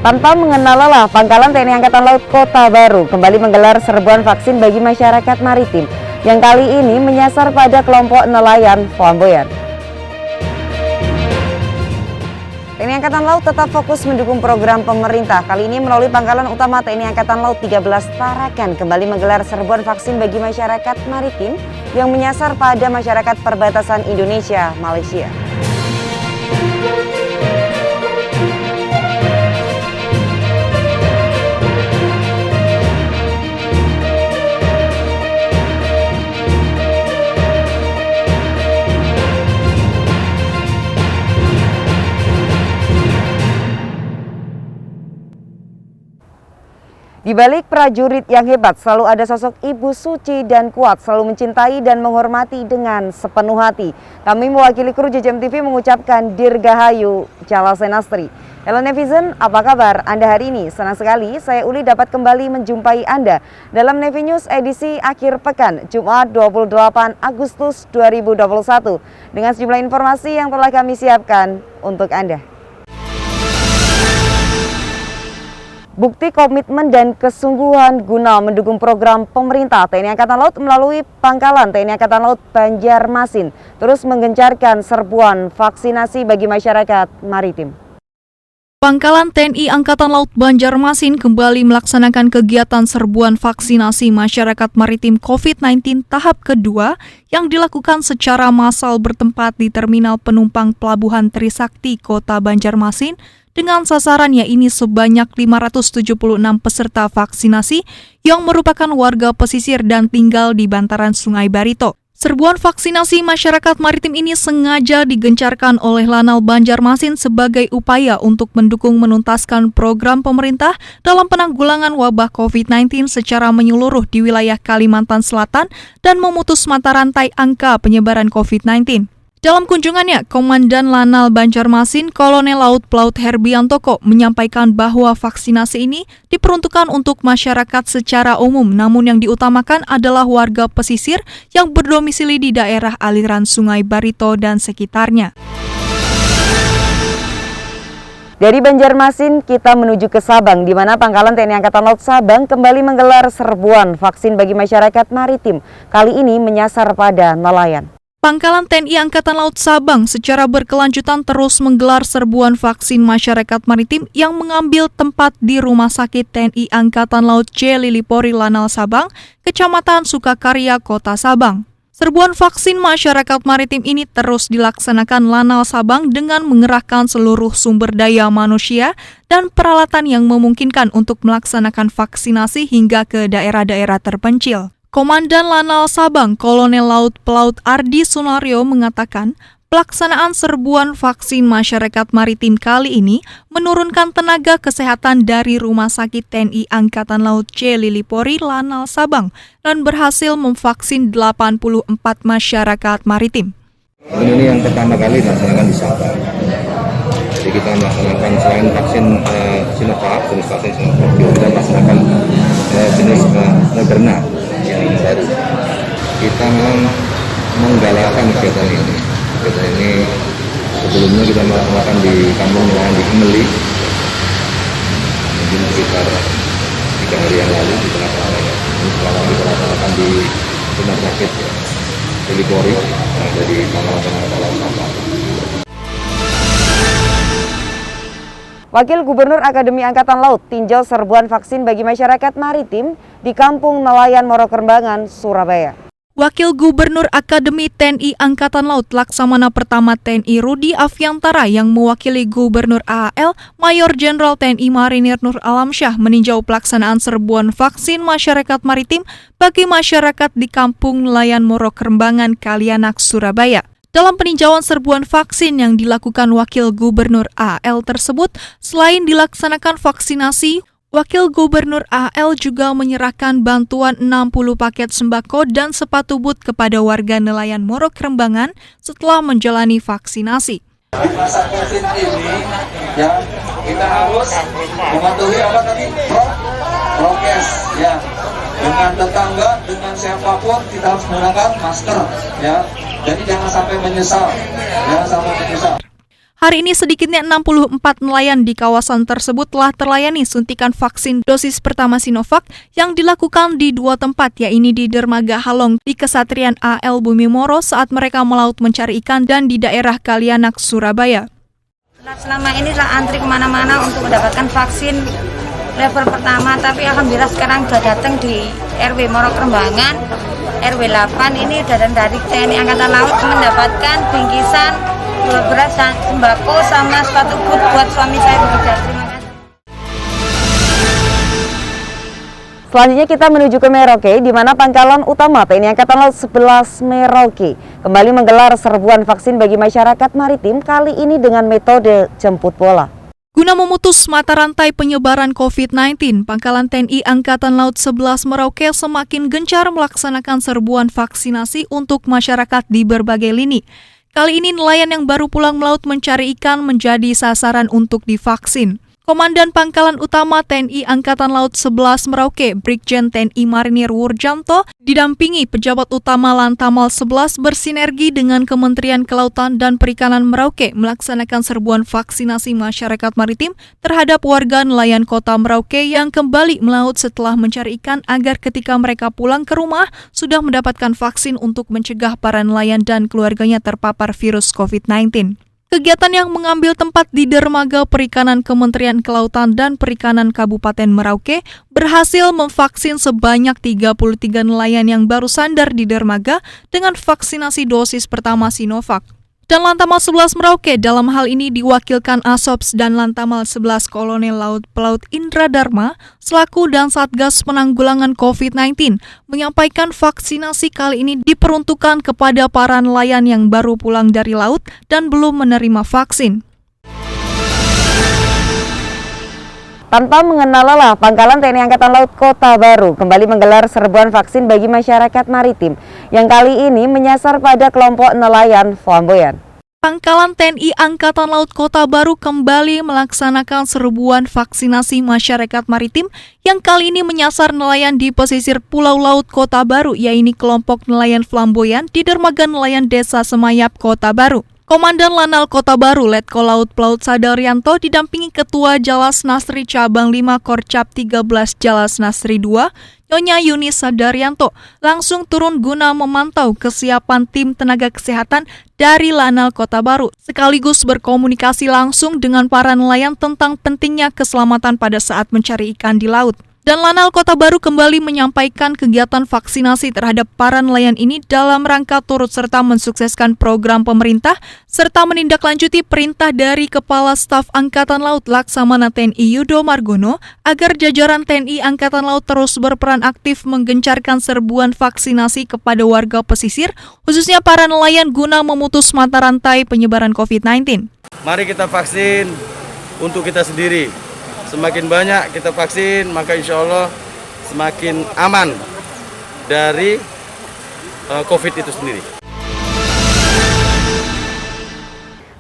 Tanpa mengenal lelah, Pangkalan TNI Angkatan Laut Kota Baru kembali menggelar serbuan vaksin bagi masyarakat maritim yang kali ini menyasar pada kelompok nelayan flamboyan. TNI Angkatan Laut tetap fokus mendukung program pemerintah. Kali ini melalui Pangkalan Utama TNI Angkatan Laut 13 Tarakan kembali menggelar serbuan vaksin bagi masyarakat maritim yang menyasar pada masyarakat perbatasan Indonesia-Malaysia. Di balik prajurit yang hebat, selalu ada sosok ibu suci dan kuat, selalu mencintai dan menghormati dengan sepenuh hati. Kami mewakili kru JJM TV mengucapkan Dirgahayu Jala Senastri. Hello netizen, apa kabar Anda hari ini? Senang sekali saya Uli dapat kembali menjumpai Anda dalam Nevi News edisi akhir pekan, Jumat 28 Agustus 2021 dengan sejumlah informasi yang telah kami siapkan untuk Anda. Bukti komitmen dan kesungguhan guna mendukung program pemerintah, TNI Angkatan Laut melalui Pangkalan TNI Angkatan Laut Banjarmasin terus menggencarkan serbuan vaksinasi bagi masyarakat maritim. Pangkalan TNI Angkatan Laut Banjarmasin kembali melaksanakan kegiatan serbuan vaksinasi masyarakat maritim COVID-19 tahap kedua yang dilakukan secara massal bertempat di Terminal Penumpang Pelabuhan Trisakti, Kota Banjarmasin, dengan sasaran ini sebanyak 576 peserta vaksinasi yang merupakan warga pesisir dan tinggal di bantaran Sungai Barito. Serbuan vaksinasi masyarakat maritim ini sengaja digencarkan oleh Lanal Banjarmasin sebagai upaya untuk mendukung menuntaskan program pemerintah dalam penanggulangan wabah COVID-19 secara menyeluruh di wilayah Kalimantan Selatan dan memutus mata rantai angka penyebaran COVID-19. Dalam kunjungannya, Komandan Lanal Banjarmasin Kolonel Laut Pelaut Herbiantoko menyampaikan bahwa vaksinasi ini diperuntukkan untuk masyarakat secara umum, namun yang diutamakan adalah warga pesisir yang berdomisili di daerah aliran Sungai Barito dan sekitarnya. Dari Banjarmasin kita menuju ke Sabang, di mana Pangkalan TNI Angkatan Laut Sabang kembali menggelar serbuan vaksin bagi masyarakat maritim. Kali ini menyasar pada nelayan. Pangkalan TNI Angkatan Laut Sabang secara berkelanjutan terus menggelar serbuan vaksin masyarakat maritim yang mengambil tempat di Rumah Sakit TNI Angkatan Laut C. Lilipori Lanal Sabang, Kecamatan Sukakarya, Kota Sabang. Serbuan vaksin masyarakat maritim ini terus dilaksanakan Lanal Sabang dengan mengerahkan seluruh sumber daya manusia dan peralatan yang memungkinkan untuk melaksanakan vaksinasi hingga ke daerah-daerah terpencil. Komandan Lanal Sabang, Kolonel Laut Pelaut Ardi Sunario mengatakan, pelaksanaan serbuan vaksin masyarakat maritim kali ini menurunkan tenaga kesehatan dari Rumah Sakit TNI Angkatan Laut C. Lilipori Lanal Sabang dan berhasil memvaksin 84 masyarakat maritim. Ini yang pertama kali dilaksanakan di Sabang. Jadi kita melaksanakan selain vaksin Sinovac, jenis vaksin Sinovac, kita melaksanakan jenis Moderna yang baru. Kita memang menggalakkan kegiatan ini. Kegiatan ini sebelumnya kita melaksanakan di kampung nelayan di Kemeli, mungkin sekitar 3 hari yang lalu kita laksanakan. Sekarang kita laksanakan di Rumah Sakit Lilipori yang ada di Pangkalan Angkatan Laut Sabang. Wakil Gubernur Akademi Angkatan Laut tinjau serbuan vaksin bagi masyarakat maritim di Kampung Nelayan Morokerembangan, Surabaya. Wakil Gubernur Akademi TNI Angkatan Laut Laksamana Pertama TNI Rudi Afiantara yang mewakili Gubernur AAL Mayor Jenderal TNI Marinir Nur Alamsyah meninjau pelaksanaan serbuan vaksin masyarakat maritim bagi masyarakat di Kampung Nelayan Morokerembangan, Kalianak, Surabaya. Dalam peninjauan serbuan vaksin yang dilakukan Wakil Gubernur AAL tersebut, selain dilaksanakan vaksinasi, Wakil Gubernur AAL juga menyerahkan bantuan 60 paket sembako dan sepatu boot kepada warga nelayan Morokerembangan setelah menjalani vaksinasi. Masa COVID ini, ya kita harus mematuhi apa tadi? Prokes, ya. Dengan tetangga, dengan siapapun kita harus menggunakan masker, ya. Jadi jangan sampai menyesal, jangan sampai menyesal. Hari ini sedikitnya 64 nelayan di kawasan tersebut telah terlayani suntikan vaksin dosis pertama Sinovac yang dilakukan di 2 tempat, yaitu di Dermaga Halong di Kesatrian AL Bumimoro saat mereka melaut mencari ikan dan di daerah Kalianak, Surabaya. Selama ini telah antri kemana-mana untuk mendapatkan vaksin level pertama, tapi alhamdulillah sekarang sudah datang di RW Moro Kerembangan, RW 8 ini sudah dari TNI Angkatan Laut mendapatkan bingkisan beras dan sembako sama sepatu boot buat suami saya bekerja. Terima kasih. Selanjutnya kita menuju ke Merauke, di mana Pangkalan Utama TNI Angkatan Laut 11 Merauke kembali menggelar serbuan vaksin bagi masyarakat maritim, kali ini dengan metode jemput bola. Guna memutus mata rantai penyebaran COVID-19, Pangkalan TNI Angkatan Laut 11 Merauke semakin gencar melaksanakan serbuan vaksinasi untuk masyarakat di berbagai lini. Kali ini nelayan yang baru pulang melaut mencari ikan menjadi sasaran untuk divaksin. Komandan Pangkalan Utama TNI Angkatan Laut 11 Merauke, Brigjen TNI Marinir Wurjanto, didampingi pejabat utama Lantamal 11 bersinergi dengan Kementerian Kelautan dan Perikanan Merauke melaksanakan serbuan vaksinasi masyarakat maritim terhadap warga nelayan kota Merauke yang kembali melaut setelah mencari ikan agar ketika mereka pulang ke rumah sudah mendapatkan vaksin untuk mencegah para nelayan dan keluarganya terpapar virus COVID-19. Kegiatan yang mengambil tempat di Dermaga Perikanan Kementerian Kelautan dan Perikanan Kabupaten Merauke berhasil memvaksin sebanyak 33 nelayan yang baru sandar di dermaga dengan vaksinasi dosis pertama Sinovac. Dan Lantamal 11 Merauke dalam hal ini diwakilkan Asops dan Lantamal 11 Kolonel Laut Pelaut Indra Dharma selaku dan Satgas Penanggulangan COVID-19 menyampaikan vaksinasi kali ini diperuntukkan kepada para nelayan yang baru pulang dari laut dan belum menerima vaksin. Tanpa mengenal lelah, Pangkalan TNI Angkatan Laut Kota Baru kembali menggelar serbuan vaksin bagi masyarakat maritim yang kali ini menyasar pada kelompok nelayan flamboyan. Pangkalan TNI Angkatan Laut Kota Baru kembali melaksanakan serbuan vaksinasi masyarakat maritim yang kali ini menyasar nelayan di pesisir Pulau Laut Kota Baru, yaitu kelompok nelayan flamboyan di dermaga nelayan Desa Semayap Kota Baru. Komandan Lanal Kota Baru, Letkol Laut Pelaut Sadaryanto didampingi Ketua Jalas Nasri Cabang 5 Korcap 13 Jalas Nasri 2, Nyonya Yunis Sadaryanto, langsung turun guna memantau kesiapan tim tenaga kesehatan dari Lanal Kota Baru, sekaligus berkomunikasi langsung dengan para nelayan tentang pentingnya keselamatan pada saat mencari ikan di laut. Dan Lanal Kota Baru kembali menyampaikan kegiatan vaksinasi terhadap para nelayan ini dalam rangka turut serta mensukseskan program pemerintah serta menindaklanjuti perintah dari Kepala Staf Angkatan Laut Laksamana TNI Yudo Margono agar jajaran TNI Angkatan Laut terus berperan aktif menggencarkan serbuan vaksinasi kepada warga pesisir, khususnya para nelayan guna memutus mata rantai penyebaran COVID-19. Mari kita vaksin untuk kita sendiri. Semakin banyak kita vaksin, maka insya Allah semakin aman dari COVID itu sendiri.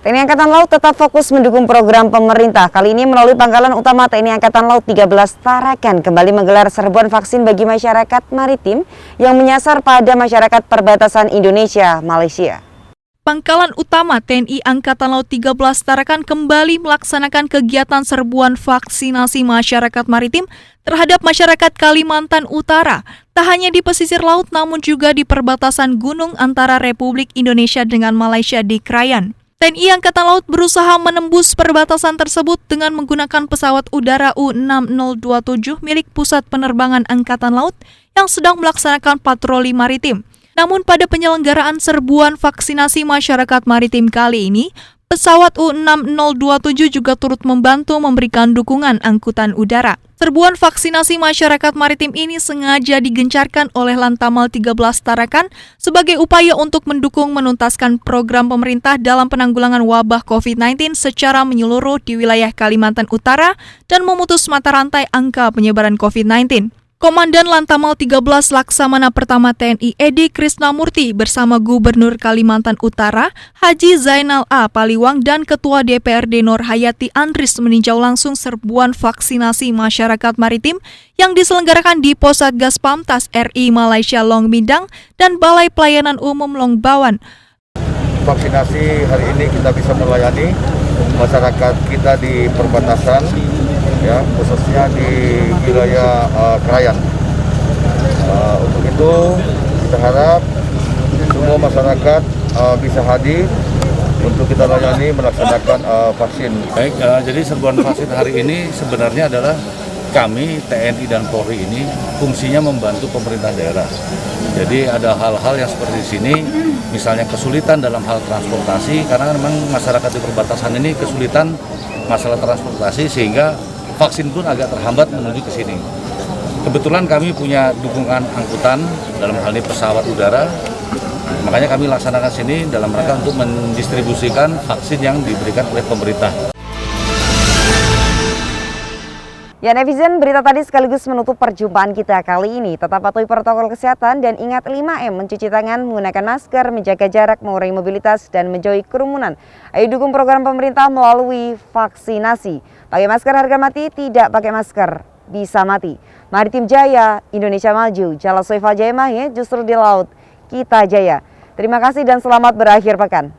TNI Angkatan Laut tetap fokus mendukung program pemerintah. Kali ini melalui Pangkalan Utama TNI Angkatan Laut 13 Tarakan kembali menggelar serbuan vaksin bagi masyarakat maritim yang menyasar pada masyarakat perbatasan Indonesia-Malaysia. Pangkalan Utama TNI Angkatan Laut 13 Tarakan kembali melaksanakan kegiatan serbuan vaksinasi masyarakat maritim terhadap masyarakat Kalimantan Utara. Tak hanya di pesisir laut namun juga di perbatasan gunung antara Republik Indonesia dengan Malaysia di Krayan. TNI Angkatan Laut berusaha menembus perbatasan tersebut dengan menggunakan pesawat udara U-6027 milik Pusat Penerbangan Angkatan Laut yang sedang melaksanakan patroli maritim. Namun pada penyelenggaraan serbuan vaksinasi masyarakat maritim kali ini, pesawat U-6027 juga turut membantu memberikan dukungan angkutan udara. Serbuan vaksinasi masyarakat maritim ini sengaja digencarkan oleh Lantamal 13 Tarakan sebagai upaya untuk mendukung menuntaskan program pemerintah dalam penanggulangan wabah COVID-19 secara menyeluruh di wilayah Kalimantan Utara dan memutus mata rantai angka penyebaran COVID-19. Komandan Lantamal 13 Laksamana Pertama TNI Edi Krisnamurti bersama Gubernur Kalimantan Utara Haji Zainal A. Paliwang dan Ketua DPRD Nur Hayati Andris meninjau langsung serbuan vaksinasi masyarakat maritim yang diselenggarakan di Pos Satgas Pamtas RI Malaysia Long Midang dan Balai Pelayanan Umum Long Bawan. Vaksinasi hari ini kita bisa melayani masyarakat kita di perbatasan, ya khususnya di wilayah Krayan. Untuk itu kita harap semua masyarakat bisa hadir untuk kita layani melaksanakan vaksin. Baik, jadi serbuan vaksin hari ini sebenarnya adalah kami TNI dan Polri ini fungsinya membantu pemerintah daerah. Jadi ada hal-hal yang seperti di sini, misalnya kesulitan dalam hal transportasi, karena memang masyarakat di perbatasan ini kesulitan masalah transportasi sehingga vaksin pun agak terhambat menuju ke sini. Kebetulan kami punya dukungan angkutan dalam hal ini pesawat udara, makanya kami laksanakan sini dalam rangka untuk mendistribusikan vaksin yang diberikan oleh pemerintah. Ya netizen, berita tadi sekaligus menutup perjumpaan kita kali ini. Tetap patuhi protokol kesehatan dan ingat 5M, mencuci tangan, menggunakan masker, menjaga jarak, mengurangi mobilitas, dan menjauhi kerumunan. Ayo dukung program pemerintah melalui vaksinasi. Pakai masker harga mati, tidak pakai masker bisa mati. Maritim Jaya, Indonesia Maju. Jala Soifa Jaya Mahe, justru di laut kita jaya. Terima kasih dan selamat berakhir pekan.